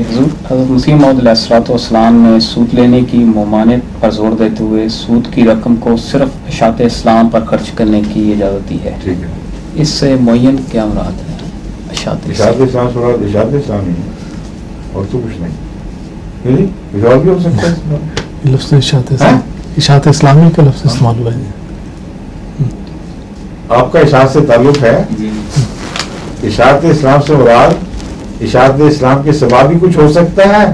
हज़रत मसीह मौऊद अलैहिस्सलाम ने सूद लेने की ममानियत पर जोर देते हुए सूद की रकम को सिर्फ इशात इस्लाम पर खर्च करने की इजाज़त दी है। ठीक है, इससे मुअय्यन क्या मुराद है? इशात इशात इस्लाम से मुराद इशात इस्लाम ही है और तो कुछ नहीं। कुछ और भी हो सकता है। लफ्ज़ इशात इस्लामी का लफ्ज़ इस्तेमाल हुआ है। आपका इशात से ताल्लुक है? इशात इस्लाम से मुराद इशात इस्लाम के सिवा भी कुछ हो सकता है?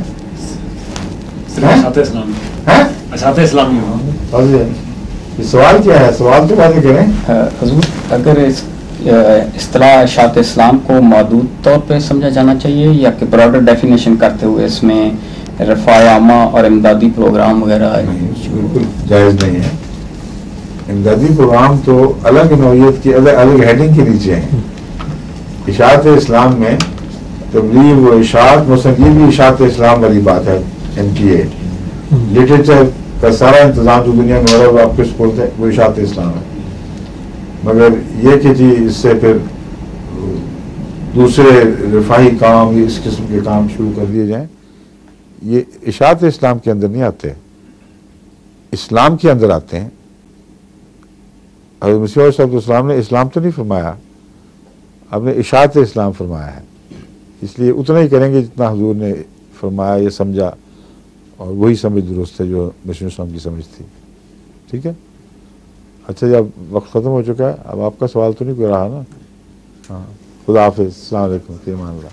इशात इस्लाम ये सवाल क्या है? सवाल तो बातें करें। हुजूर, अगर इस्तिलाह इशात इस्लाम को महदूद तौर पे समझा जाना चाहिए या कि ब्रॉडर डेफिनेशन करते हुए इसमें रफ़ाए आमा और इमदादी प्रोग्राम वगैरह? बिल्कुल जायज़ नहीं है। इमदादी प्रोग्राम तो अलग नौइयत की अलग हेडिंग के नीचे हैं। इशात इस्लाम में तबलीग व इशात मसलन ये भी इशात इस्लाम वाली बात है। NTA लिटरेचर का सारा इंतज़ाम जो दुनिया में हो रहा है वो आपके स्पोर्ट है, वो इशात इस्लाम है। मगर ये कि जी इससे फिर दूसरे रफ़ाही काम इस किस्म के काम शुरू कर दिए जाएं, ये इशात इस्लाम के अंदर नहीं आते, इस्लाम के अंदर आते हैं। हज़रत मसीह अलैहिस्सलाम ने इस्लाम तो नहीं फरमाया, आपने इशात इस्लाम फरमाया है। इसलिए उतना ही करेंगे जितना हुजूर ने फरमाया या समझा, और वही समझ दुरुस्त है जो मसीह इस्लाम की समझ थी। ठीक है, अच्छा जी, अब वक्त ख़त्म हो चुका है। अब आपका सवाल तो नहीं कोई रहा ना? हाँ, खुदा हाफ़िज़, अस्सलाम वालेकुम, फ़ी अमान अल्लाह।